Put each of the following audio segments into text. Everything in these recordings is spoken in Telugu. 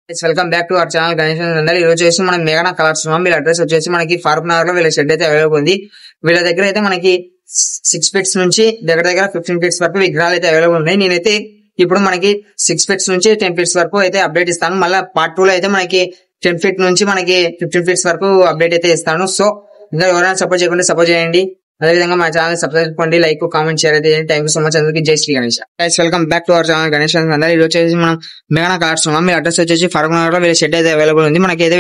Welcome back to our channel Ganesh అందరూ. ఈ రోజు వచ్చేసి మనం మేఘనా కలర్స్ వీళ్ళ అడ్రస్ వచ్చేసి మనకి ఫారూక్ నగర్ లో వీళ్ళ షెడ్ అయితే అవైలబుల్ ఉంది. వీళ్ళ దగ్గర అయితే మనకి 6 ఫీట్స్ నుంచి దగ్గర 15 ఫీట్స్ వరకు విగ్రహాలు అయితే అవైలబుల్ ఉన్నాయి. నేనైతే ఇప్పుడు మనకి 6 ఫీట్స్ నుంచి 10 ఫీట్స్ వరకు అయితే అప్డేట్ ఇస్తాను. మళ్ళీ పార్ట్ 2 లో అయితే మనకి 10 ఫీట్ నుంచి మనకి 15 ఫీట్స్ వరకు అప్డేట్ అయితే ఇస్తాను. సో ఇంకా ఎవరైనా సపోర్ట్ చేయకుండా సపోర్ట్ చేయండి. అదేవిధంగా మా ఛానల్ సబ్స్క్రైబ్ చేసుకోండి, లైక్ కామెంట్ షేర్ అయితే చేయండి. Thank you so much. అందరికీ జై Shri Ganesh. Guys welcome back to our channel Ganesh అందరూ. ఈ రోజు వచ్చేసి మనం మేఘనా కలర్స్ మీ అడ్రస్ వచ్చేసి ఫారూక్ నగర్ లో వీళ్ళ షెడ్ అయితే అవైలబుల్ ఉంది. మనకైతే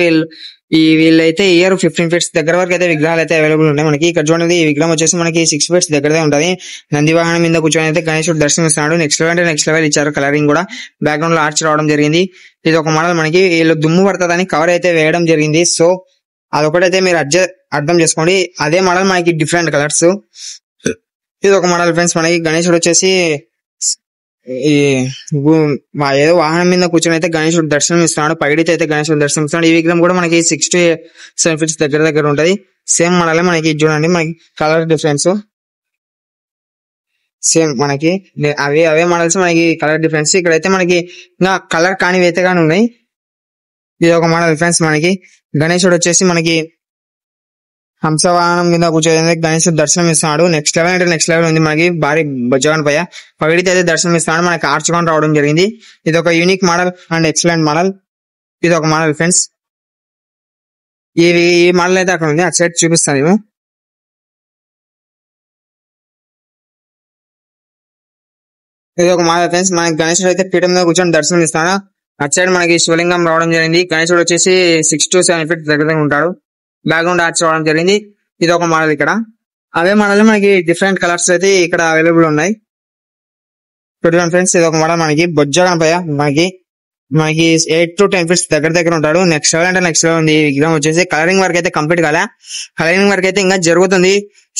వీళ్ళైతే ఇయర్ 15 ఫీట్స్ దగ్గర వరకు అయితే విగ్రహాలు అయితే అవైలబుల్ ఉన్నాయి. మనకి ఇక్కడ చూడండి, ఈ విగ్రహం వచ్చేసి మనకి 6 ఫీట్స్ దగ్గరే ఉంటుంది. నంది వాహనం మీద కూర్చొని అయితే గణేశుడు దర్శనం ఇస్తున్నాడు. నెక్స్ట్ లెవెల్ అంటే నెక్స్ట్ లెవెల్ ఇచ్చారు. కలరింగ్ కూడా బ్యాక్గ్రౌండ్ లో ఆర్చ్ రావడం జరిగింది. ఇది ఒక మోడల్. మనకి వీళ్ళు దుమ్ము పడుతుందని కవర్ అయితే వేయడం జరిగింది. సో అదొకటైతే మీరు అర్థం చేసుకోండి. అదే మోడల్ మనకి డిఫరెంట్ కలర్స్. ఇది ఒక మోడల్ ఫ్రెండ్స్. మనకి గణేశుడు వచ్చేసి ఏదో వాహనం మీద కూర్చొని అయితే గణేశుడు దర్శనం ఇస్తున్నాడు. పైడితే అయితే గణేశుడు దర్శనం ఇస్తున్నాడు. ఈ విగ్రహం కూడా మనకి 6 to 7 ఫీట్స్ దగ్గర ఉంటది. సేమ్ మోడల్ మనకి చూడండి, మనకి కలర్ డిఫరెన్స్ సేమ్. మనకి అవే మోడల్స్, మనకి కలర్ డిఫరెన్స్. ఇక్కడైతే మనకి ఇంకా కలర్ కానివి అయితే కానీ ఉన్నాయి. ఇది ఒక మోడల్ ఫ్రెండ్స్. మనకి గణేశుడు వచ్చేసి మనకి హంసవాహనం మీద కూర్చొని గణేశుడు దర్శనం ఇస్తున్నాడు. నెక్స్ట్ లెవెల్ అంటే నెక్స్ట్ లెవెల్ ఉంది. మనకి భారీ బొజ్జగన్ పై పగిడితే అయితే దర్శనం ఇస్తున్నాడు. మనకి ఆర్చుకొని రావడం జరిగింది. ఇది ఒక unique model and excellent model. ఇది ఒక మోడల్ ఫ్రెండ్స్. ఈ మోడల్ అయితే అక్కడ ఉంది, అటు సైడ్ చూపిస్తాను. ఇది ఒక మోడల్ ఫ్రెండ్స్. మనకి గణేశుడు అయితే పీఠం మీద కూర్చొని దర్శనం ఇస్తాడు. అటు సైడ్ మనకి శివలింగం రావడం జరిగింది. గణేశుడు వచ్చేసి 6 to 7 ఫీట్ దగ్గర ఉంటాడు. బ్యాక్గ్రౌండ్ ఆర్చ్ రావడం జరిగింది. ఇది ఒక మోడల్. ఇక్కడ అవే మోడల్ మనకి డిఫరెంట్ కలర్స్ అయితే ఇక్కడ అవైలబుల్ ఉన్నాయి. చూడండి ఫ్రెండ్స్, ఇది ఒక మోడల్. మనకి బొజ్జగన్ పై మనకి 8 to 10 ఫీట్స్ దగ్గర ఉంటాడు. నెక్స్ట్ లెవెల్ అంటే నెక్స్ట్ లెవెల్ ఉంది. ఈ విగ్రహం వచ్చేసి కలరింగ్ వర్క్ అయితే కంప్లీట్ కాలే. కలరింగ్ వర్క్ అయితే ఇంకా జరుగుతుంది.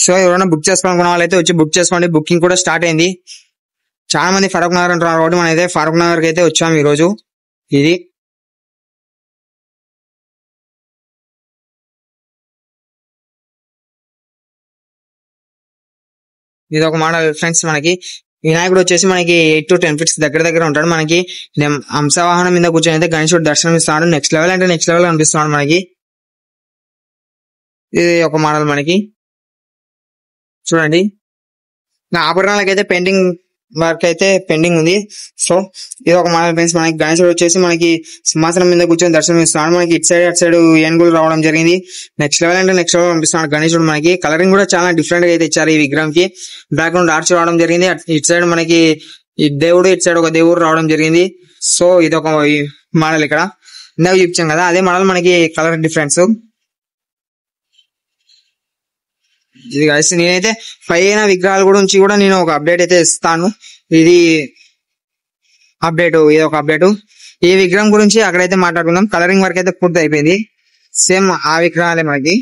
సో ఎవరైనా బుక్ చేసుకోవాలనుకున్న వాళ్ళైతే వచ్చి బుక్ చేసుకోండి. బుకింగ్ కూడా స్టార్ట్ అయింది. చాలా మంది ఫారూక్ నగర్ అంటున్నారు కాబట్టి మనం అయితే ఫారూక్ నగర్ కి అయితే వచ్చాము ఈ రోజు. ఇది ఒక మోడల్ ఫ్రెండ్స్. మనకి వినాయకుడు వచ్చేసి మనకి 8 to 10 ఫీట్స్ దగ్గర ఉంటాడు. మనకి హంసవాహనం మీద కూర్చొని అయితే గణేశుడు దర్శనం ఇస్తాడు. నెక్స్ట్ లెవెల్ అంటే నెక్స్ట్ లెవెల్ కనిపిస్తున్నాడు మనకి. ఇది ఒక మోడల్. మనకి చూడండి, ఆభరణాలకైతే పెయింటింగ్ వర్క్ అయితే పెండింగ్ ఉంది. సో ఇది ఒక మోడల్ ఫ్రెండ్స్. మనకి గణేశుడు వచ్చేసి మనకి సింహాసనం మీద కూర్చొని దర్శనం ఇస్తున్నాడు. మనకి ఇటు సైడ్ అటు సైడ్ ఏనుగులు రావడం జరిగింది. నెక్స్ట్ లెవెల్ అంటే నెక్స్ట్ లెవెల్ కనిపిస్తున్నాడు గణేశుడు. మనకి కలరింగ్ కూడా చాలా డిఫరెంట్ గా అయితే ఇచ్చారు ఈ విగ్రహం కి. బ్యాక్గ్రౌండ్ ఆర్చ్ రావడం జరిగింది. ఇటు సైడ్ మనకి ఈ దేవుడు, ఇటు సైడ్ ఒక దేవుడు రావడం జరిగింది. సో ఇది ఒక మోడల్. ఇక్కడ ఇందాక చూపించాం కదా, అదే మోడల్. మనకి కలర్ డిఫరెన్స్ ఇది కలిసి. నేనైతే పైన విగ్రహాల గురించి కూడా నేను ఒక అప్డేట్ అయితే ఇస్తాను. ఇది ఒక అప్డేట్. ఈ విగ్రహం గురించి అక్కడైతే మాట్లాడుకుందాం. కలరింగ్ వర్క్ అయితే పూర్తి అయిపోయింది. సేమ్ ఆ విగ్రహాలే మనకి.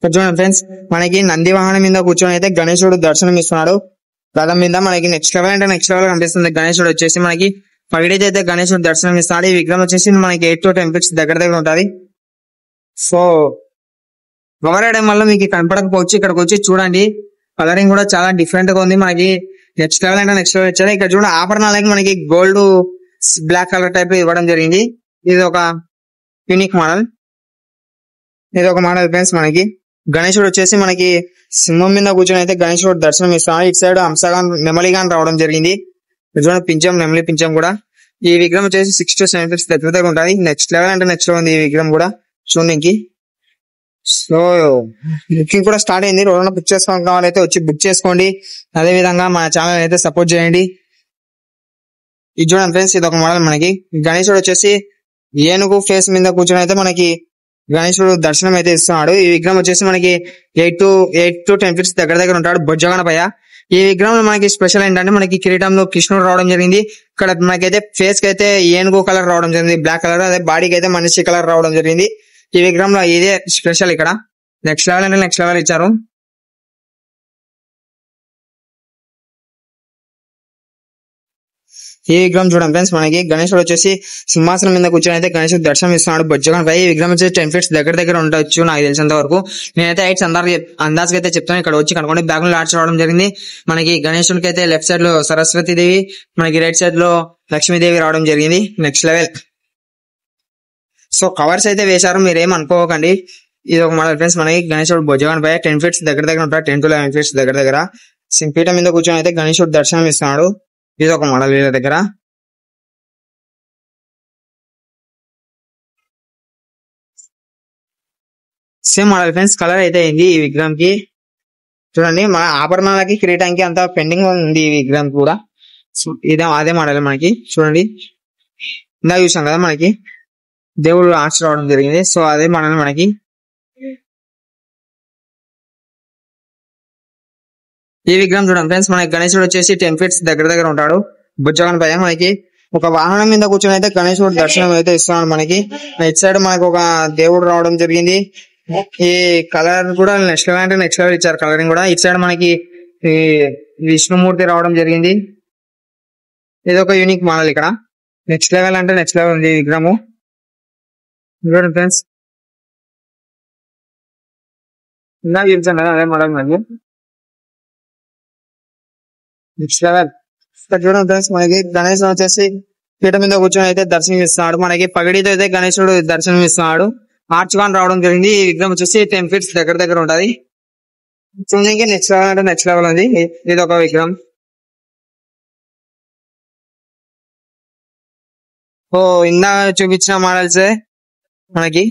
చూడండి ఫ్రెండ్స్, మనకి నంది వాహనం మీద కూర్చొని అయితే గణేశుడు దర్శనం ఇస్తున్నాడు. రథం మీద మనకి నెక్స్ట్ లెవెల్ అంటే నెక్స్ట్ లెవెల్ కనిపిస్తుంది. గణేశుడు వచ్చేసి మనకి పగిడితే అయితే గణేశుడు దర్శనం ఇస్తాడు. ఈ విగ్రహం వచ్చేసి మనకి 8 to 10 ఫీట్స్ దగ్గర ఉంటది. సో కవర్ అయ్యడం వల్ల మీకు కనపడకపోవచ్చు. ఇక్కడికి వచ్చి చూడండి, కలరింగ్ కూడా చాలా డిఫరెంట్ గా ఉంది. మనకి నెక్స్ట్ లెవెల్ అంటే నెక్స్ట్ లెవెల్ ఇచ్చారు. ఇక్కడ చూడండి, ఆభరణాలకి మనకి గోల్డ్ బ్లాక్ కలర్ టైప్ ఇవ్వడం జరిగింది. ఇది ఒక యూనిక్ మోడల్. ఇది ఒక మోడల్ ఫ్రెండ్స్. మనకి గణేశుడు వచ్చేసి మనకి సింహం మీద కూర్చొని అయితే గణేశుడు దర్శనం ఇస్తాడు. ఇటు సైడ్ హంసగాన్ నెమలిగాన్ రావడం జరిగింది. పింఛం, నెమలి పింఛం కూడా. ఈ విగ్రహం వచ్చేసి 6 to 7 ఫీట్స్ దగ్గర ఉంటుంది. నెక్స్ట్ లెవెల్ అంటే నెక్స్ట్ లెవెల్ ఉంది ఈ విగ్రహం కూడా చూడడానికి. సో బుకింగ్ కూడా స్టార్ట్ అయింది. ఎవరైనా బుక్ చేసుకోవడం కావాలైతే వచ్చి బుక్ చేసుకోండి. అదే విధంగా మన ఛానల్ అయితే సపోర్ట్ చేయండి. ఇది చూడండి ఫ్రెండ్స్, ఇది ఒక మోడల్. మనకి గణేశుడు వచ్చేసి ఏనుగు ఫేస్ మీద కూర్చొని అయితే మనకి గణేశుడు దర్శనం అయితే ఇస్తున్నాడు. ఈ విగ్రహం వచ్చేసి మనకి 8 to 10 ఫీట్స్ దగ్గర ఉంటాడు. బొజ్జగన పై ఈ విగ్రహంలో మనకి స్పెషల్ ఏంటంటే మనకి కిరీటంలో కృష్ణుడు రావడం జరిగింది. ఇక్కడ మనకైతే ఫేస్ కి అయితే ఏనుగు కలర్ రావడం జరిగింది, బ్లాక్ కలర్. అదే బాడీకి అయితే మనిషి కలర్ రావడం జరిగింది. ఈ విగ్రహంలో ఇదే స్పెషల్. ఇక్కడ నెక్స్ట్ లెవెల్ అంటే నెక్స్ట్ లెవెల్ ఇచ్చారు. ఈ విగ్రహం చూడండి ఫ్రెండ్స్, మనకి గణేశుడు వచ్చేసి సింహాసనం మీద కూర్చొని అయితే గణేశుడు దర్శనం ఇస్తున్నాడు బొజ్జగన్ పై. ఈ విగ్రహం వచ్చేసి 10 feet దగ్గర ఉండొచ్చు నాకు తెలిసినంత వరకు. నేనైతే హైట్స్ అందాజుగా అయితే చెప్తాను. ఇక్కడ వచ్చి కనుకోండి. బ్యాక్ లో ఆర్చ్ రావడం జరిగింది. మనకి గణేశుడికి అయితే లెఫ్ట్ సైడ్ లో సరస్వతి దేవి, మనకి రైట్ సైడ్ లో లక్ష్మీదేవి రావడం జరిగింది. Next level. సో కవర్స్ అయితే వేశారు, మీరేం అనుకోకండి. ఇది ఒక మోడల్ ఫ్రెండ్స్, మనకి గణేశుడు భుజగాన్ పై 10 feet దగ్గర ఉంటాడు. 10 to 11 feet దగ్గర పీఠం మీద కూర్చొని అయితే గణేశుడు దర్శనం ఇస్తున్నాడు. ఇది ఒక మోడల్ వీళ్ళ దగ్గర. సేమ్ మోడల్ ఫ్రెండ్స్, కలర్ అయితే అయింది ఈ విగ్రహం కి. చూడండి, మన ఆభరణాలకి కిరీటానికి అంత పెండింగ్ ఉంది ఈ విగ్రహం కూడా. ఇదే అదే మోడల్ మనకి. చూడండి, ఇందాక చూసాం కదా మనకి దేవుడు ఆర్చ్ రావడం జరిగింది. సో అదే మోడల్ మనకి. ఈ విగ్రహం చూడండి ఫ్రెండ్స్, మనకి గణేశుడు వచ్చేసి 10 feet దగ్గర ఉంటాడు బుజ్జగన్ పై. మనకి ఒక వాహనం మీద కూర్చొని అయితే గణేశుడు దర్శనం అయితే ఇస్తున్నాడు మనకి. ఇటు సైడ్ మనకి ఒక దేవుడు రావడం జరిగింది. ఈ కలర్ కూడా నెక్స్ట్ లెవెల్ అంటే నెక్స్ట్ లెవెల్ ఇచ్చారు కలరింగ్ కూడా. ఇటు సైడ్ మనకి ఈ విష్ణుమూర్తి రావడం జరిగింది. ఇది ఒక యూనిక్ మోడల్. ఇక్కడ నెక్స్ట్ లెవెల్ అంటే నెక్స్ట్ లెవెల్ ఉంది ఈ విగ్రహము. చూడండి ఫ్రెండ్స్, ఇందాక చూపించాను కదా అదే మోడల్ మనకి. Next level. ఇక్కడ చూడండి ఫ్రెండ్స్, మనకి గణేశుడు వచ్చేసి పీఠ మీద కూర్చొని అయితే దర్శనం ఇస్తున్నాడు. మనకి పగడితో అయితే గణేశుడు దర్శనం ఇస్తున్నాడు. ఆర్చ్ గాన్ రావడం జరిగింది. ఈ విగ్రహం వచ్చేసి 10 feet దగ్గర ఉంటది. చూడండి, నెక్స్ట్ లెవెల్ అంటే నెక్స్ట్ లెవెల్ ఉంది. ఇది ఒక విగ్రహం. ఓ ఇందా చూపించిన మోడల్స్ మనకి.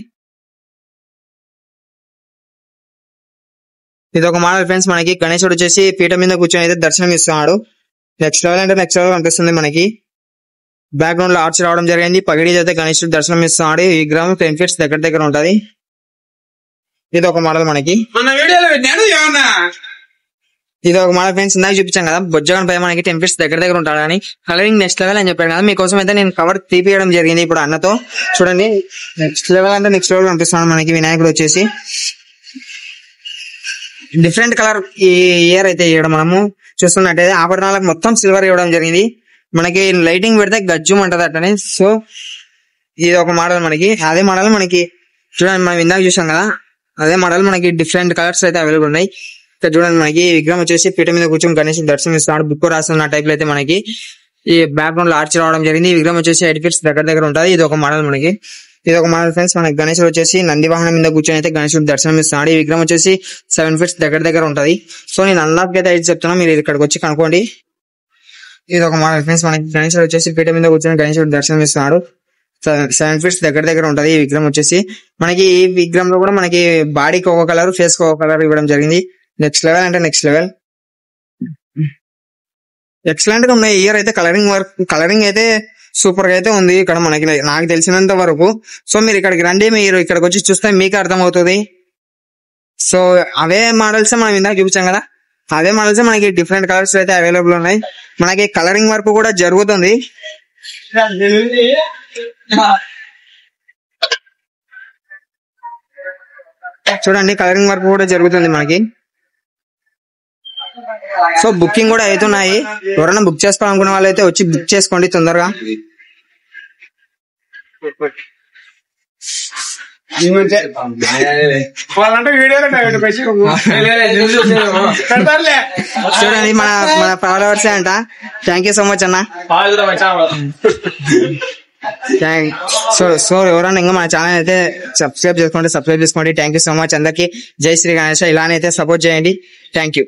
ఇది ఒక మోడల్ ఫ్రెండ్స్, మనకి గణేశుడు వచ్చేసి పీఠ మీద కూర్చొని అయితే దర్శనం ఇస్తున్నాడు. నెక్స్ట్ లెవెల్ అంటే నెక్స్ట్ లెవెల్ కనిపిస్తుంది మనకి. బ్యాక్గ్రౌండ్ లో ఆర్చ్ రావడం జరిగింది. పగిడి అయితే గణేశుడు దర్శనం ఇస్తున్నాడు. ఈ విగ్రహం 10 feet దగ్గర ఉంటది. ఇది ఒక మోడల్ మనకి. ఇది ఒక మోడల్ ఫ్రెండ్స్, ఇందాక చూపించాం కదా బొజ్జగన్ పై మనకి 10 feet దగ్గర ఉంటాడని. కలరింగ్ నెక్స్ట్ లెవెల్ అని చెప్పాను కదా, మీకోసం అయితే నేను కవర్ తీపియడం జరిగింది ఇప్పుడు అన్నతో. చూడండి, నెక్స్ట్ లెవెల్ అంటే నెక్స్ట్ లెవెల్ కనిపిస్తున్నాడు మనకి. వినాయకుడు వచ్చేసి డిఫరెంట్ కలర్ ఈ ఇయర్ అయితే ఇవ్వడం మనము చూస్తున్నట్టయితే ఆభరణాలకు మొత్తం సిల్వర్ ఇవ్వడం జరిగింది. మనకి లైటింగ్ పెడితే గజ్జుం అంటది అట్టనే. సో ఇది ఒక మోడల్ మనకి. అదే మోడల్ మనకి చూడండి, మనం ఇందాక చూసాం కదా అదే మోడల్ మనకి డిఫరెంట్ కలర్స్ అయితే అవైలబుల్ ఉన్నాయి. ఇక్కడ చూడండి, మనకి విగ్రహం వచ్చేసి పీఠ మీద కూర్చొని గణేశుడు దర్శనం ఇస్తున్నాడు. బుక్ రాస్తున్న టైప్ లో అయితే మనకి ఈ బ్యాక్గ్రౌండ్ లో ఆర్చ్ రావడం జరిగింది. ఈ విగ్రహం వచ్చేసి 8 feet దగ్గర ఉంటుంది. ఇది ఒక మోడల్ మనకి. ఇది ఒక మోడల్ ఫ్రెండ్స్, మనకి గణేశుడు వచ్చేసి నంది వాహనం మీద కూర్చొని అయితే గణేశుడు దర్శనం ఇస్తున్నాడు. ఈ విగ్రహం వచ్చేసి 7 feet దగ్గర ఉంటది. సో నేను అన్లాక్ అయితే అయితే చెప్తున్నా, మీరు ఇక్కడికి వచ్చి కనుక్కోండి. ఇది ఒక మోడల్ ఫ్రెండ్స్, మనకి గణేశుడు వచ్చేసి పీఠ మీద కూర్చొని గణేశుడు దర్శనం ఇస్తున్నాడు. 7 feet దగ్గర ఉంటది ఈ విగ్రహం వచ్చేసి. మనకి ఈ విగ్రహంలో కూడా మనకి బాడీకి ఒక కలర్, ఫేస్ కి ఒక కలర్ ఇవ్వడం జరిగింది. నెక్స్ట్ లెవెల్ అంటే నెక్స్ట్ లెవెల్. ఎక్సలెంట్ గా ఉన్నాయి. ఇయర్ అయితే కలరింగ్ అయితే సూపర్ గా అయితే ఉంది ఇక్కడ మనకి, నాకు తెలిసినంత వరకు. సో మీరు ఇక్కడికి రండి, మీరు ఇక్కడికి వచ్చి చూస్తే మీకు అర్థమవుతుంది. సో అవే మోడల్స్ మనం ఇందాక చూపించాం కదా, అదే మోడల్స్ మనకి డిఫరెంట్ కలర్స్ అయితే అవైలబుల్ ఉన్నాయి. మనకి కలరింగ్ వర్క్ కూడా జరుగుతుంది. చూడండి, కలరింగ్ వర్క్ కూడా జరుగుతుంది మనకి. సో బుకింగ్ కూడా అవుతున్నాయి. ఎవరైనా బుక్ చేసుకోవాలనుకున్న వాళ్ళు అయితే వచ్చి బుక్ చేసుకోండి తొందరగా. చూడండి, మన ఫాలోవర్స్ అంట. థ్యాంక్ యూ సో మచ్ అన్న. సో ఎవరైనా ఇంకా మన ఛానల్ అయితే సబ్స్క్రైబ్ చేసుకోండి. థ్యాంక్ యూ సో మచ్ అందరికి. జై శ్రీ గణేష్. ఇలానే అయితే సపోర్ట్ చేయండి. Thank you.